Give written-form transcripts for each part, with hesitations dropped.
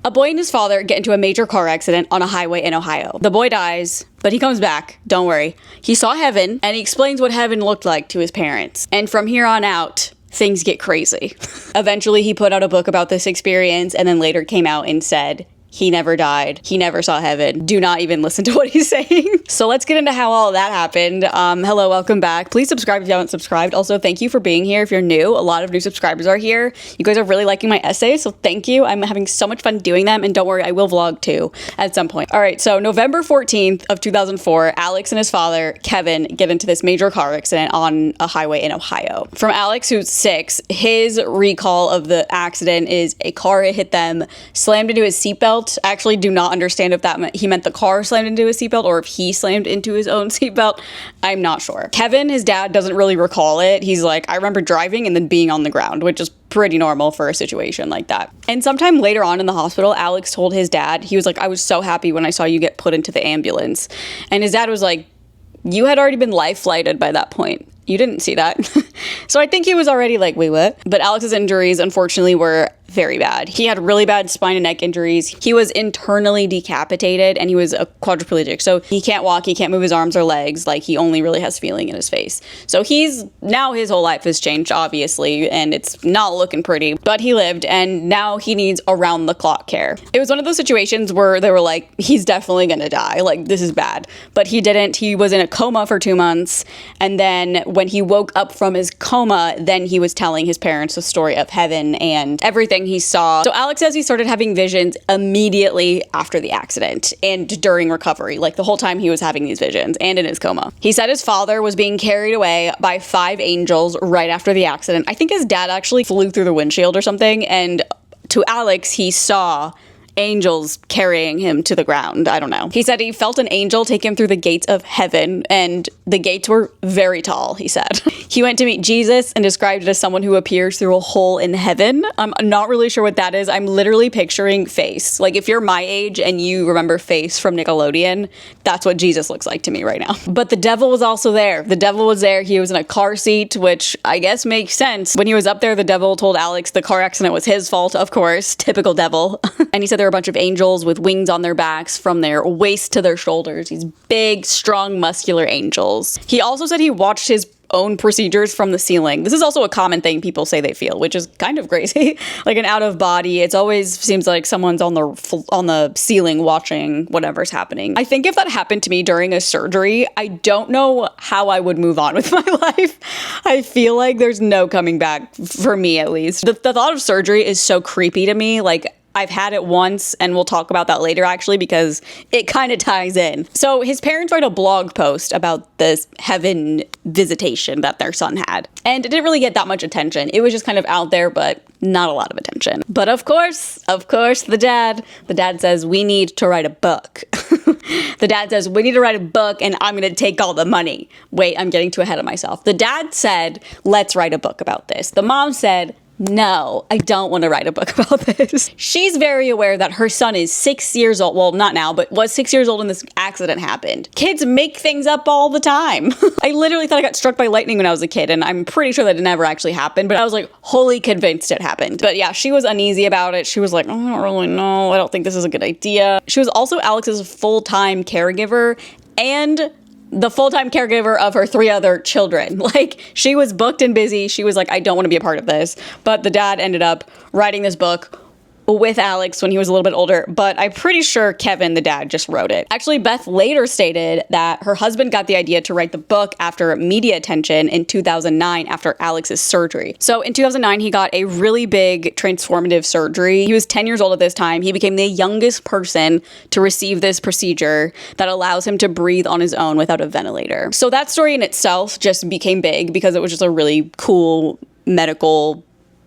A boy and his father get into a major car accident on a highway in Ohio. The boy dies, but he comes back. Don't worry. He saw heaven, and he explains what heaven looked like to his parents. And from here on out, things get crazy. Eventually, he put out a book about this experience, and then later came out and said, he never died. He never saw heaven. Do not even listen to what he's saying. So let's get into how all that happened. Hello, welcome back. Please subscribe if you haven't subscribed. Also, thank you for being here. If you're new, a lot of new subscribers are here. You guys are really liking my essays, so thank you. I'm having so much fun doing them, and don't worry, I will vlog too at some point. All right, so November 14th of 2004, Alex and his father, Kevin, get into this major car accident on a highway in Ohio. From Alex, who's 6, his recall of the accident is a car hit them, slammed into his seatbelt. I actually do not understand if that he meant the car slammed into his seatbelt or if he slammed into his own seatbelt. I'm not sure. Kevin, his dad, doesn't really recall it. He's like, I remember driving and then being on the ground, which is pretty normal for a situation like that. And sometime later on in the hospital, Alex told his dad, he was like, I was so happy when I saw you get put into the ambulance. And his dad was like, you had already been life flighted by that point. You didn't see that. So I think he was already like, wait, what? But Alex's injuries, unfortunately, were very bad. He had really bad spine and neck injuries. He was internally decapitated and he was a quadriplegic. So he can't walk, he can't move his arms or legs. Like, he only really has feeling in his face. So now his whole life has changed, obviously, and it's not looking pretty, but he lived and now he needs around the clock care. It was one of those situations where they were like, he's definitely gonna die. Like, this is bad. But he didn't. He was in a coma for 2 months. And then when he woke up from his coma, then he was telling his parents the story of heaven and everything he saw. So Alex says he started having visions immediately after the accident and during recovery, like the whole time he was having these visions and in his coma. He said his father was being carried away by 5 angels right after the accident. I think his dad actually flew through the windshield or something, and to Alex, he saw angels carrying him to the ground. I don't know. He said he felt an angel take him through the gates of heaven, and the gates were very tall, he said. He went to meet Jesus and described it as someone who appears through a hole in heaven. I'm not really sure what that is. I'm literally picturing Face. Like, if you're my age and you remember Face from Nickelodeon, that's what Jesus looks like to me right now. But the devil was also there. The devil was there. He was in a car seat, which I guess makes sense. When he was up there, the devil told Alex the car accident was his fault, of course. Typical devil. And he said there were a bunch of angels with wings on their backs from their waist to their shoulders. These big, strong, muscular angels. He also said he watched his own procedures from the ceiling. This is also a common thing people say they feel, which is kind of crazy. Like an out of body. It always seems like someone's on the ceiling watching whatever's happening. I think if that happened to me during a surgery, I don't know how I would move on with my life. I feel like there's no coming back, for me at least. The thought of surgery is so creepy to me. Like, I've had it once, and we'll talk about that later, actually, because it kind of ties in. So his parents write a blog post about this heaven visitation that their son had, and it didn't really get that much attention. It was just kind of out there, but not a lot of attention. But of course, the dad says, we need to write a book. The dad says, we need to write a book and I'm going to take all the money. Wait, I'm getting too ahead of myself. The dad said, let's write a book about this. The mom said, no, I don't want to write a book about this. She's very aware that her son is 6 years old. Well, not now, but was 6 years old when this accident happened. Kids make things up all the time. I literally thought I got struck by lightning when I was a kid, and I'm pretty sure that it never actually happened, but I was like wholly convinced it happened. But yeah, she was uneasy about it. She was like, oh, I don't really know. I don't think this is a good idea. She was also Alex's full-time caregiver and the full-time caregiver of her 3 other children. Like, she was booked and busy. She was like, I don't want to be a part of this. But the dad ended up writing this book with Alex when he was a little bit older, but I'm pretty sure Kevin, the dad, just wrote it. Actually, Beth later stated that her husband got the idea to write the book after media attention in 2009 after Alex's surgery. So in 2009, he got a really big transformative surgery. He was 10 years old at this time. He became the youngest person to receive this procedure that allows him to breathe on his own without a ventilator. So that story in itself just became big because it was just a really cool medical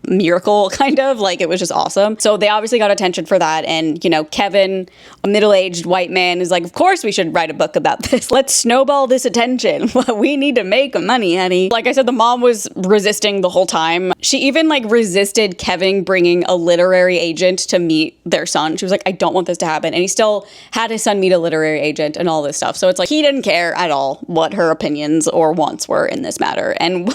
miracle, kind of. Like, it was just awesome. So they obviously got attention for that. And, you know, Kevin, a middle-aged white man, is like, of course we should write a book about this. Let's snowball this attention. We need to make money, honey. Like I said, the mom was resisting the whole time. She even resisted Kevin bringing a literary agent to meet their son. She was like, I don't want this to happen. And he still had his son meet a literary agent and all this stuff. So it's like, he didn't care at all what her opinions or wants were in this matter. And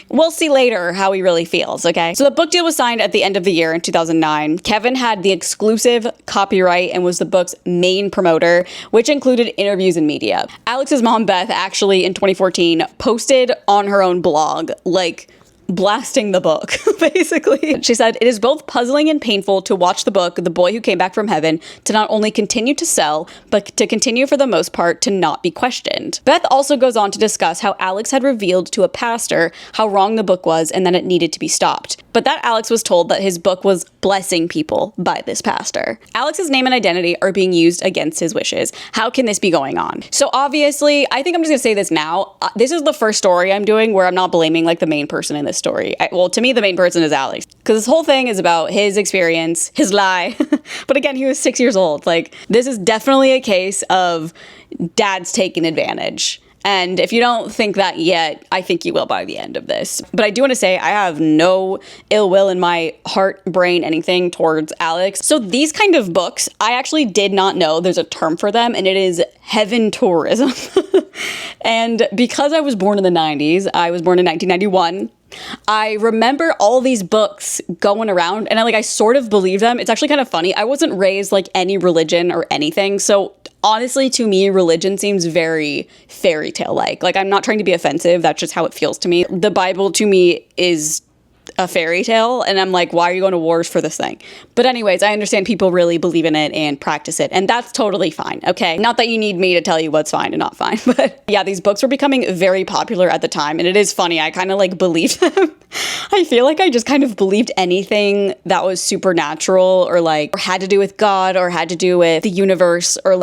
we'll see later how he really feels, okay? So So the book deal was signed at the end of the year in 2009. Kevin had the exclusive copyright and was the book's main promoter, which included interviews and media. Alex's mom, Beth, actually in 2014 posted on her own blog, like, blasting the book, basically. She said, "It is both puzzling and painful to watch the book, The Boy Who Came Back from Heaven, to not only continue to sell, but to continue for the most part to not be questioned." Beth also goes on to discuss how Alex had revealed to a pastor how wrong the book was and that it needed to be stopped. But that Alex was told that his book was blessing people by this pastor. Alex's name and identity are being used against his wishes. How can this be going on? So obviously, I think I'm just gonna say this now. This is the first story I'm doing where I'm not blaming like the main person in this story. Well, to me, the main person is Alex, because this whole thing is about his experience, his lie. But again, he was 6 years old. Like, this is definitely a case of dad's taking advantage. And if you don't think that yet, I think you will by the end of this. But I do want to say I have no ill will in my heart, brain, anything towards Alex. So these kind of books, I actually did not know there's a term for them, and it is heaven tourism. And because I was born in the 90s, I was born in 1991, I remember all these books going around, and I sort of believe them. It's actually kind of funny. I wasn't raised like any religion or anything, so honestly, to me, religion seems very fairy tale-like. Like, I'm not trying to be offensive. That's just how it feels to me. The Bible, to me, is a fairy tale, and I'm like, why are you going to wars for this thing? But anyways, I understand people really believe in it and practice it, and that's totally fine, okay? Not that you need me to tell you what's fine and not fine, but yeah, these books were becoming very popular at the time, and it is funny, I kind of like believed them. I feel like I just kind of believed anything that was supernatural or had to do with God or had to do with the universe or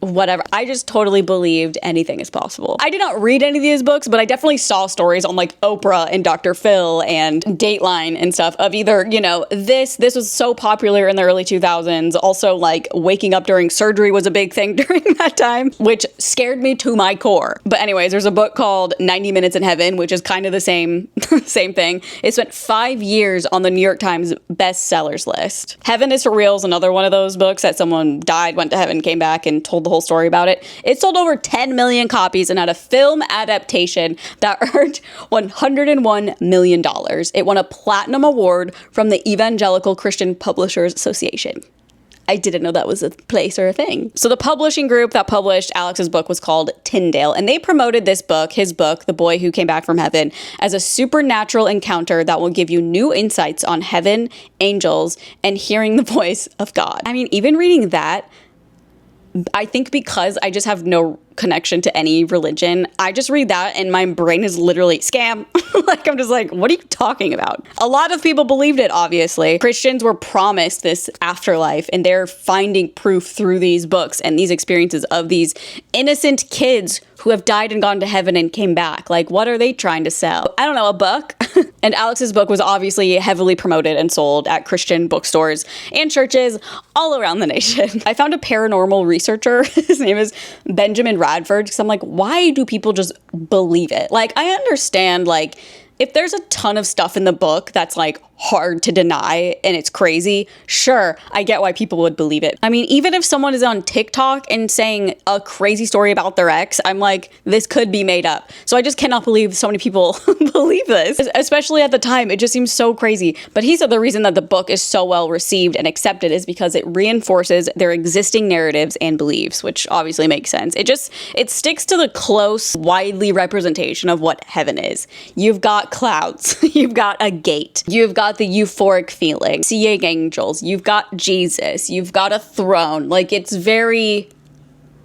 whatever. I just totally believed anything is possible. I did not read any of these books, but I definitely saw stories on Oprah and Dr. Phil and Dateline and stuff of either, this was so popular in the early 2000s. Also, waking up during surgery was a big thing during that time, which scared me to my core. But anyways, there's a book called 90 Minutes in Heaven, which is kind of the same thing. It spent 5 years on the New York Times bestsellers list. Heaven is for Real is another one of those books that someone died, went to heaven, came back, and told the whole story about it. It sold over 10 million copies and had a film adaptation that earned $101 million. It won a platinum award from the Evangelical Christian Publishers Association. I didn't know that was a place or a thing. So the publishing group that published Alex's book was called Tyndale, and they promoted this book, his book, The Boy Who Came Back from Heaven, as a supernatural encounter that will give you new insights on heaven, angels, and hearing the voice of God. I mean, even reading that, I think because I just have no connection to any religion, I just read that and my brain is literally scam. I'm just like, what are you talking about? A lot of people believed it, obviously. Christians were promised this afterlife, and they're finding proof through these books and these experiences of these innocent kids who have died and gone to heaven and came back. What are they trying to sell? I don't know, a book? And Alex's book was obviously heavily promoted and sold at Christian bookstores and churches all around the nation. I found a paranormal researcher. His name is Benjamin Radford, because I'm like, why do people just believe it? I understand, if there's a ton of stuff in the book that's hard to deny and it's crazy, sure, I get why people would believe it. I mean, even if someone is on TikTok and saying a crazy story about their ex, I'm like, this could be made up. So I just cannot believe so many people believe this, especially at the time. It just seems so crazy. But he said the reason that the book is so well received and accepted is because it reinforces their existing narratives and beliefs, which obviously makes sense. It sticks to the close, widely representation of what heaven is. You've got clouds, you've got a gate, you've got the euphoric feeling, seeing angels, you've got Jesus, you've got a throne. It's very...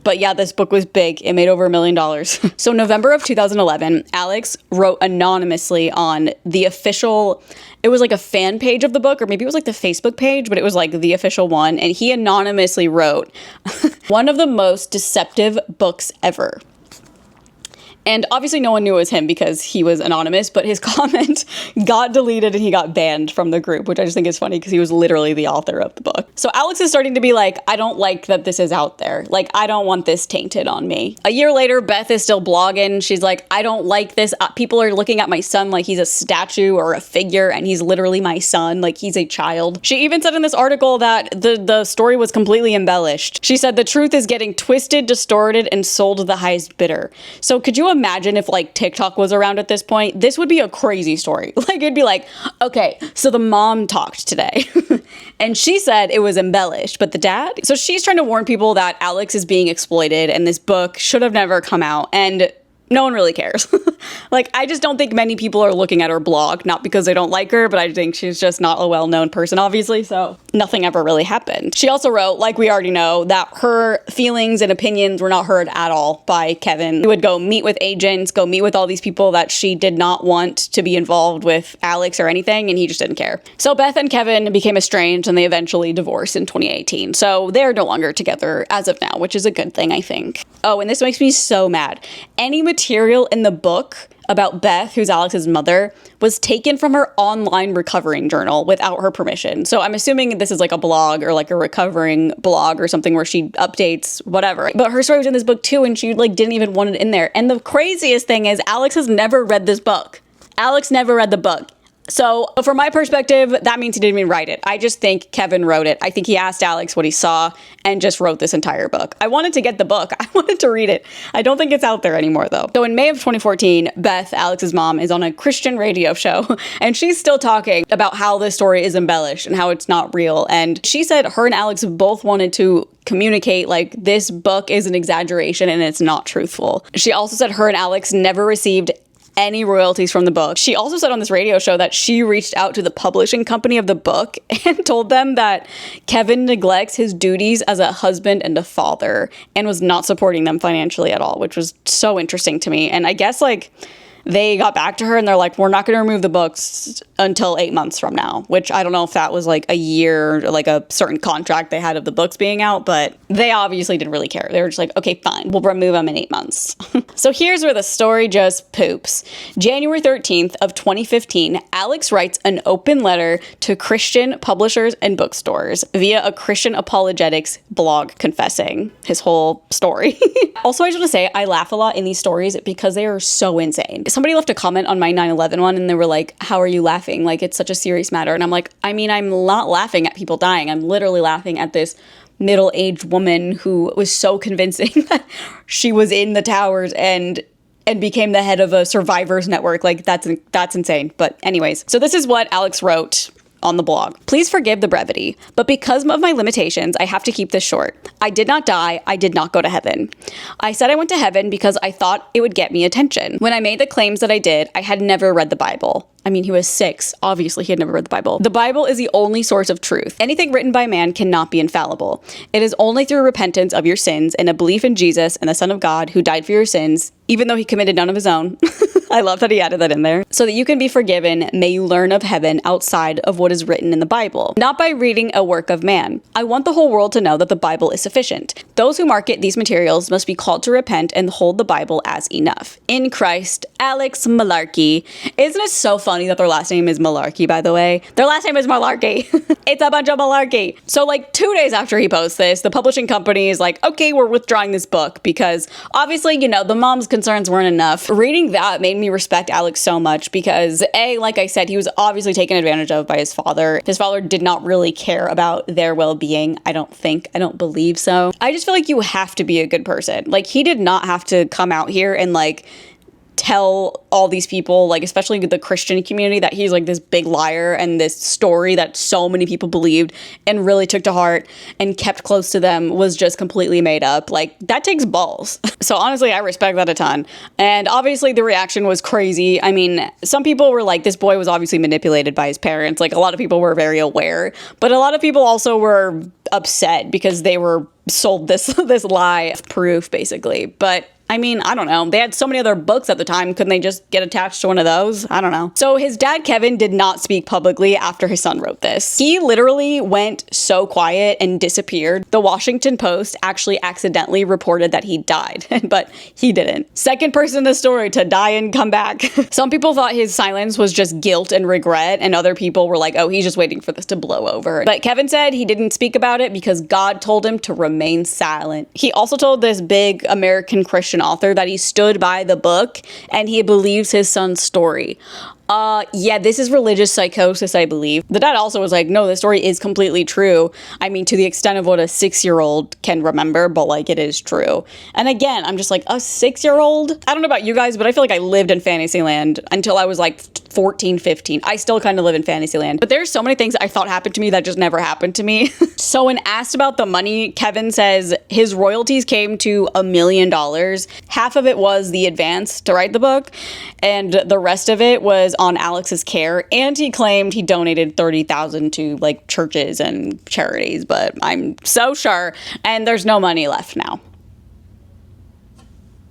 But yeah, this book was big. It made over $1 million. So November of 2011, Alex wrote anonymously on the official... It was a fan page of the book, or maybe it was the Facebook page, but it was the official one. And he anonymously wrote, "One of the most deceptive books ever." And obviously no one knew it was him because he was anonymous, but his comment got deleted and he got banned from the group, which I just think is funny because he was literally the author of the book. So Alex is starting to be like, I don't like that this is out there. I don't want this tainted on me. A year later, Beth is still blogging. She's like, I don't like this. People are looking at my son like he's a statue or a figure, and he's literally my son, like he's a child. She even said in this article that the story was completely embellished. She said the truth is getting twisted, distorted, and sold to the highest bidder. So could you imagine if like TikTok was around at this point, this would be a crazy story. Like it'd be like, okay, so the mom talked today and she said it was embellished, but the dad, so she's trying to warn people that Alex is being exploited and this book should have never come out. And no one really cares. Like, I just don't think many people are looking at her blog, not because they don't like her, but I think she's just not a well-known person, obviously, so nothing ever really happened. She also wrote, like we already know, that her feelings and opinions were not heard at all by Kevin. He would go meet with agents, go meet with all these people that she did not want to be involved with Alex or anything, and he just didn't care. So Beth and Kevin became estranged, and they eventually divorced in 2018. So they're no longer together as of now, which is a good thing, I think. Oh, and this makes me so mad. Any material in the book about Beth, who's Alex's mother, was taken from her online recovering journal without her permission. So I'm assuming this is like a blog or like a recovering blog or something where she updates whatever. But her story was in this book too, and she like didn't even want it in there. And the craziest thing is Alex has never read this book. Alex never read the book. So from my perspective, that means he didn't even write it. I just think Kevin wrote it. I think he asked Alex what he saw and just wrote this entire book. I wanted to get the book. I wanted to read it. I don't think it's out there anymore though. So in May of 2014, Beth, Alex's mom, is on a Christian radio show and she's still talking about how this story is embellished and how it's not real. And she said her and Alex both wanted to communicate like this book is an exaggeration and it's not truthful. She also said her and Alex never received any royalties from the book. She also said on this radio show that she reached out to the publishing company of the book and told them that Kevin neglects his duties as a husband and a father and was not supporting them financially at all, which was so interesting to me. And I guess like they got back to her and they're like, we're not going to remove the books until 8 months from now, which I don't know if that was like a year, like a certain contract they had of the books being out, but they obviously didn't really care. They were just like, okay, fine, we'll remove them in 8 months. So here's where the story just poops. January 13th of 2015, Alex writes an open letter to Christian publishers and bookstores via a Christian apologetics blog confessing his whole story. Also, I just want to say I laugh a lot in these stories because they are so insane. Somebody left a comment on my 9/11 one and they were like, how are you laughing? Like, it's such a serious matter. And I'm like, I mean, I'm not laughing at people dying. I'm literally laughing at this middle-aged woman who was so convincing that she was in the towers and became the head of a survivors network. Like, that's insane. But anyways, so this is what Alex wrote on the blog. Please forgive the brevity, but because of my limitations, I have to keep this short. I did not die. I did not go to heaven. I said I went to heaven because I thought it would get me attention. When I made the claims that I did, I had never read the Bible. I mean, he was 6. Obviously, he had never read the Bible. The Bible is the only source of truth. Anything written by man cannot be infallible. It is only through repentance of your sins and a belief in Jesus and the Son of God who died for your sins, even though he committed none of his own. I love that he added that in there. So that you can be forgiven, may you learn of heaven outside of what is written in the Bible, not by reading a work of man. I want the whole world to know that the Bible is sufficient. Those who market these materials must be called to repent and hold the Bible as enough. In Christ, Alex Malarkey. Isn't it so funny that their last name is Malarkey, by the way? Their last name is Malarkey. It's a bunch of malarkey. So like 2 days after he posts this, the publishing company is like, okay, we're withdrawing this book because obviously, you know, the mom's concerns weren't enough. Reading that made me respect Alex so much because A, like I said, he was obviously taken advantage of by his father. His father did not really care about their well-being. I don't believe so. I just feel like you have to be a good person. Like, he did not have to come out here and like tell all these people, like especially the Christian community, that he's like this big liar and this story that so many people believed and really took to heart and kept close to them was just completely made up. Like, that takes balls. So honestly, I respect that a ton. And obviously the reaction was crazy. I mean, some people were like, this boy was obviously manipulated by his parents. Like, a lot of people were very aware, but a lot of people also were upset because they were sold this lie of proof, basically. But I mean, I don't know. They had so many other books at the time. Couldn't they just get attached to one of those? I don't know. So his dad, Kevin, did not speak publicly after his son wrote this. He literally went so quiet and disappeared. The Washington Post actually accidentally reported that he died, but he didn't. Second person in the story to die and come back. Some people thought his silence was just guilt and regret, and other people were like, oh, he's just waiting for this to blow over. But Kevin said he didn't speak about it because God told him to remain silent. He also told this big American Christian author that he stood by the book and he believes his son's story. Yeah, this is religious psychosis, I believe. The dad also was like, no, the story is completely true. I mean, to the extent of what a 6-year-old can remember, but like it is true. And again, I'm just like, a 6-year-old? I don't know about you guys, but I feel like I lived in Fantasyland until I was like 14, 15. I still kind of live in Fantasyland. But there's so many things I thought happened to me that just never happened to me. So when asked about the money, Kevin says his royalties came to $1 million. Half of it was the advance to write the book, and the rest of it was on Alex's care. And he claimed he donated $30,000 to like churches and charities, but I'm so sure. And there's no money left now.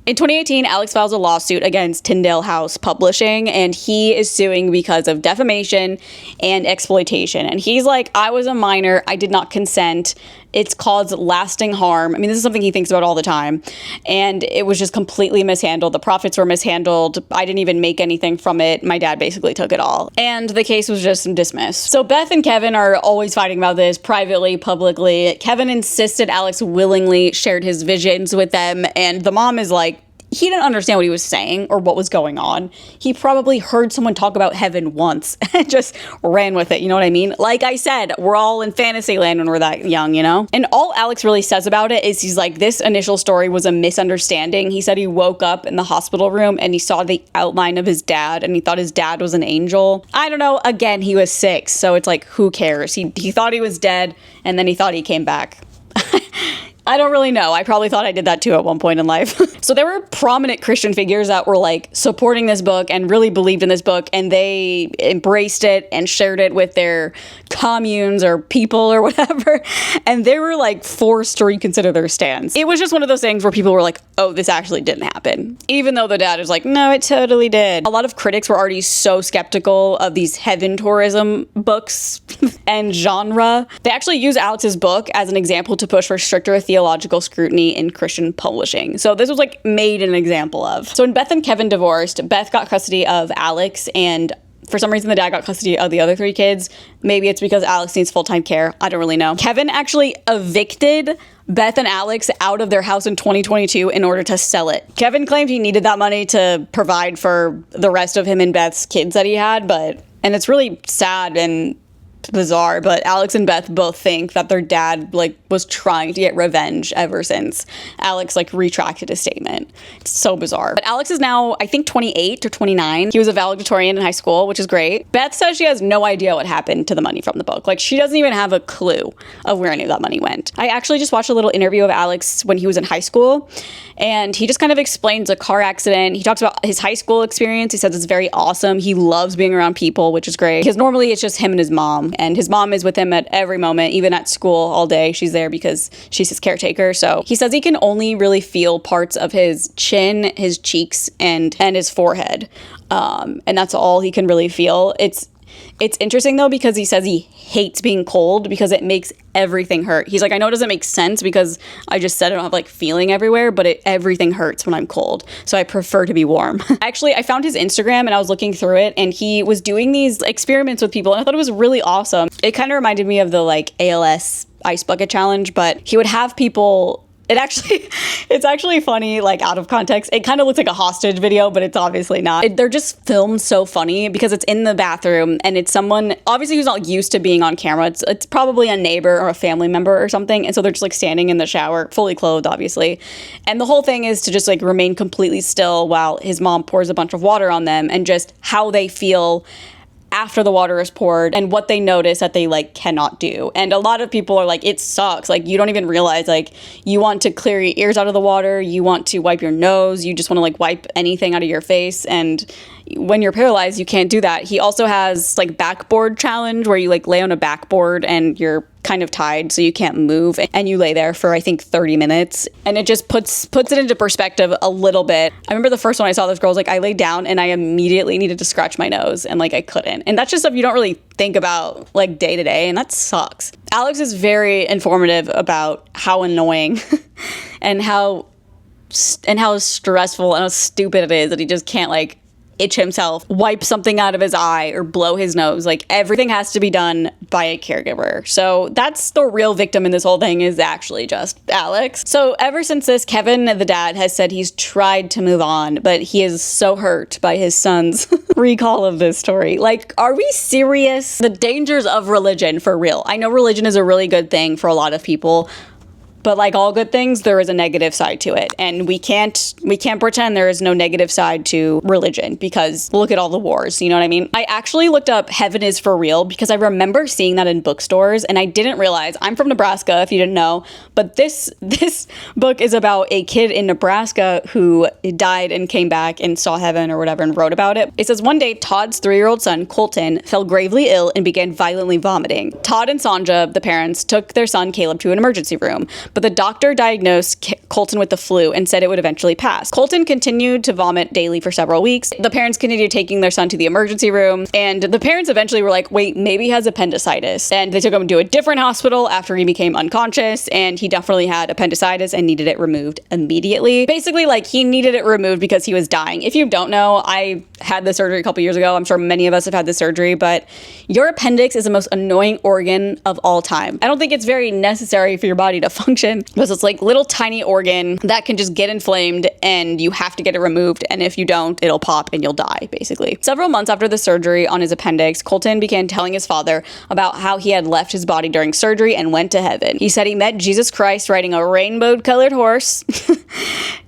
In 2018, Alex files a lawsuit against Tyndale House Publishing, and he is suing because of defamation and exploitation. And he's like, I was a minor, I did not consent. It's caused lasting harm. I mean, this is something he thinks about all the time. And it was just completely mishandled. The profits were mishandled. I didn't even make anything from it. My dad basically took it all. And the case was just dismissed. So Beth and Kevin are always fighting about this privately, publicly. Kevin insisted Alex willingly shared his visions with them. And the mom is like, he didn't understand what he was saying or what was going on. He probably heard someone talk about heaven once and just ran with it. You know what I mean? Like I said, we're all in Fantasyland when we're that young, you know? And all Alex really says about it is he's like, this initial story was a misunderstanding. He said he woke up in the hospital room and he saw the outline of his dad and he thought his dad was an angel. I don't know. Again, he was 6, so it's like, who cares? He thought he was dead and then he thought he came back. I don't really know. I probably thought I did that too at one point in life. So there were prominent Christian figures that were like supporting this book and really believed in this book, and they embraced it and shared it with their communes or people or whatever. And they were like forced to reconsider their stance. It was just one of those things where people were like, oh, this actually didn't happen. Even though the dad is like, no, it totally did. A lot of critics were already so skeptical of these heaven tourism books and genre. They actually use Alex's book as an example to push for stricter theological scrutiny in Christian publishing. So this was like made an example of. So when Beth and Kevin divorced, Beth got custody of Alex, and for some reason the dad got custody of the other 3 kids. Maybe it's because Alex needs full-time care. I don't really know. Kevin actually evicted Beth and Alex out of their house in 2022 in order to sell it. Kevin claimed he needed that money to provide for the rest of him and Beth's kids that he had, and it's really sad and bizarre, but Alex and Beth both think that their dad like was trying to get revenge ever since Alex like retracted his statement. It's so bizarre. But Alex is now, I think, 28 or 29. He was a valedictorian in high school, which is great. Beth says she has no idea what happened to the money from the book. Like, she doesn't even have a clue of where any of that money went. I actually just watched a little interview of Alex when he was in high school, and he just kind of explains a car accident. He talks about his his school experience. He says it's very awesome. He loves being around people, which is great, because normally it's just him and his mom. And his mom is with him at every moment, even at school all day. She's there because she's his caretaker. So he says he can only really feel parts of his chin, his cheeks, and his forehead. And that's all he can really feel. It's interesting though, because he says he hates being cold because it makes everything hurt. He's like, I know it doesn't make sense because I just said I don't have like feeling everywhere, but everything hurts when I'm cold. So I prefer to be warm. Actually, I found his Instagram and I was looking through it, and he was doing these experiments with people, and I thought it was really awesome. It kind of reminded me of the like ALS ice bucket challenge, but he would have people. It's actually funny, like out of context. It kind of looks like a hostage video, but it's obviously not. They're just filmed so funny because it's in the bathroom and it's someone obviously who's not used to being on camera. It's probably a neighbor or a family member or something. And so they're just like standing in the shower, fully clothed, obviously. And the whole thing is to just like remain completely still while his mom pours a bunch of water on them, and just how they feel after the water is poured and what they notice that they like cannot do. And a lot of people are like, it sucks. Like, you don't even realize, like, you want to clear your ears out of the water, you want to wipe your nose, you just want to like wipe anything out of your face. And when you're paralyzed, you can't do that. He also has like backboard challenge, where you like lay on a backboard and you're kind of tied so you can't move, and you lay there for I think 30 minutes, and it just puts it into perspective a little bit. I remember the first one I saw this girl was like, I laid down and I immediately needed to scratch my nose, and like I couldn't. And that's just stuff you don't really think about like day to day, and that sucks. Alex is very informative about how annoying and how stressful and how stupid it is that he just can't like itch himself, wipe something out of his eye, or blow his nose. Like, everything has to be done by a caregiver. So that's the real victim in this whole thing, is actually just Alex. So ever since this, Kevin, the dad, has said he's tried to move on, but he is so hurt by his son's recall of this story. Like, are we serious? The dangers of religion, for real. I know religion is a really good thing for a lot of people, but like all good things, there is a negative side to it. And we can't pretend there is no negative side to religion, because look at all the wars, you know what I mean? I actually looked up Heaven is for Real because I remember seeing that in bookstores, and I didn't realize, I'm from Nebraska if you didn't know, but this book is about a kid in Nebraska who died and came back and saw heaven or whatever and wrote about it. It says, one day Todd's 3-year-old son, Colton, fell gravely ill and began violently vomiting. Todd and Sanja, the parents, took their son Caleb to an emergency room, but the doctor diagnosed Colton with the flu and said it would eventually pass. Colton continued to vomit daily for several weeks. The parents continued taking their son to the emergency room, and the parents eventually were like, wait, maybe he has appendicitis. And they took him to a different hospital after he became unconscious, and he definitely had appendicitis and needed it removed immediately. Basically, like, he needed it removed because he was dying. If you don't know, I had the surgery a couple years ago. I'm sure many of us have had the surgery, but your appendix is the most annoying organ of all time. I don't think it's very necessary for your body to function, because it's like little tiny organ that can just get inflamed and you have to get it removed, and if you don't, it'll pop and you'll die, basically. Several months after the surgery on his appendix, Colton began telling his father about how he had left his body during surgery and went to heaven. He said he met Jesus Christ riding a rainbow-colored horse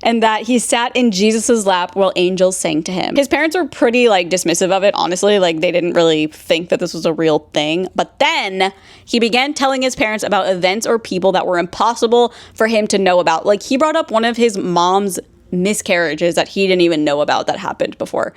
and that he sat in Jesus's lap while angels sang to him. His parents were pretty like dismissive of it, honestly. Like, they didn't really think that this was a real thing. But then he began telling his parents about events or people that were impossible for him to know about. Like, he brought up one of his mom's miscarriages that he didn't even know about that happened before.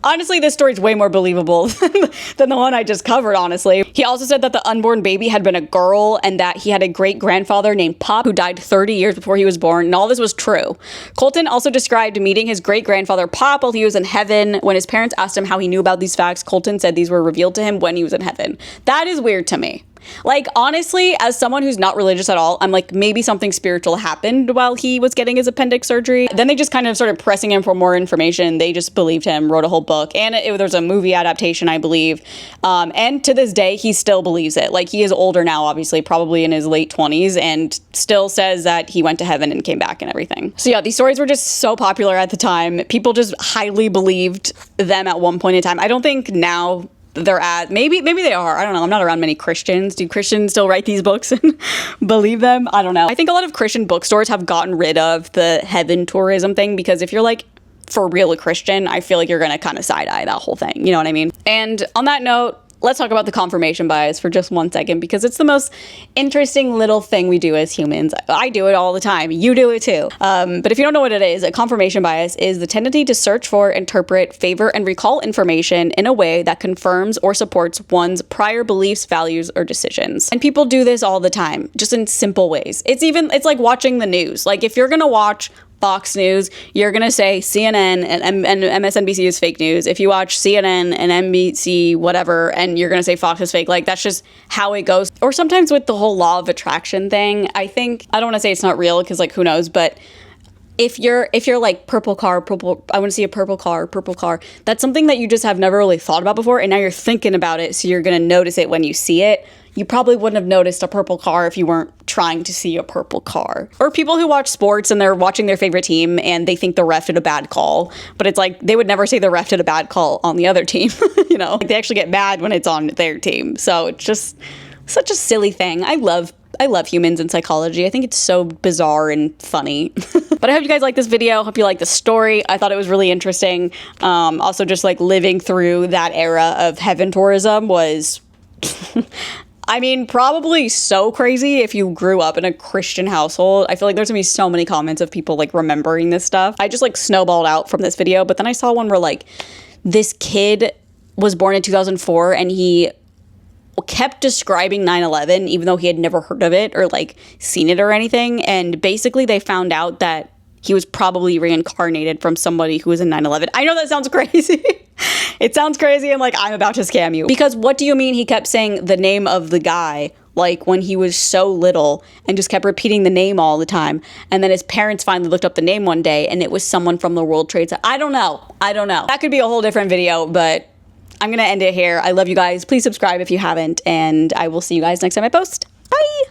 Honestly, this story is way more believable than the one I just covered, honestly. He also said that the unborn baby had been a girl and that he had a great-grandfather named Pop who died 30 years before he was born, and all this was true. Colton also described meeting his great-grandfather Pop while he was in heaven. When his parents asked him how he knew about these facts, Colton said these were revealed to him when he was in heaven. That is weird to me. Like, honestly, as someone who's not religious at all, I'm like, maybe something spiritual happened while he was getting his appendix surgery. Then they just kind of started pressing him for more information. They just believed him, wrote a whole book, and there's a movie adaptation, I believe. And to this day, he still believes it. Like, he is older now, obviously, probably in his late 20s, and still says that he went to heaven and came back and everything. So yeah, these stories were just so popular at the time. People just highly believed them at one point in time. I don't think now they're at, maybe they are, I don't know, I'm not around many Christians. Do Christians still write these books and believe them? I don't know. I think a lot of Christian bookstores have gotten rid of the heaven tourism thing, because if you're like for real a Christian, I feel like you're gonna kind of side-eye that whole thing, you know what I mean? And on that note, let's talk about the confirmation bias for just 1 second, because it's the most interesting little thing we do as humans. I do it all the time. You do it too. But if you don't know what it is, a confirmation bias is the tendency to search for, interpret, favor, and recall information in a way that confirms or supports one's prior beliefs, values, or decisions. And people do this all the time, just in simple ways. It's like watching the news. Like, if you're gonna watch Fox News, you're going to say CNN and MSNBC is fake news. If you watch CNN and NBC, whatever, and you're going to say Fox is fake, like, that's just how it goes. Or sometimes with the whole law of attraction thing, I don't want to say it's not real, because, like, who knows, but if you're like I want to see a purple car, that's something that you just have never really thought about before, and now you're thinking about it, so you're going to notice it when you see it. You probably wouldn't have noticed a purple car if you weren't trying to see a purple car. Or people who watch sports and they're watching their favorite team and they think the ref did a bad call, but it's like they would never say the ref did a bad call on the other team. You know, like, they actually get mad when it's on their team. So it's just such a silly thing. I love humans and psychology. I think it's so bizarre and funny. But I hope you guys like this video. Hope you like the story. I thought it was really interesting. Also, just like living through that era of heaven tourism was I mean, probably so crazy if you grew up in a Christian household. I feel like there's gonna be so many comments of people like remembering this stuff. I just like snowballed out from this video, but then I saw one where like this kid was born in 2004 and he kept describing 9/11 even though he had never heard of it or like seen it or anything. And basically they found out that he was probably reincarnated from somebody who was in 9/11. I know that sounds crazy. It sounds crazy and like I'm about to scam you. Because what do you mean he kept saying the name of the guy, like when he was so little, and just kept repeating the name all the time? And then his parents finally looked up the name one day and it was someone from the World Trade Center. I don't know. That could be a whole different video, but I'm gonna end it here. I love you guys. Please subscribe if you haven't, and I will see you guys next time I post. Bye!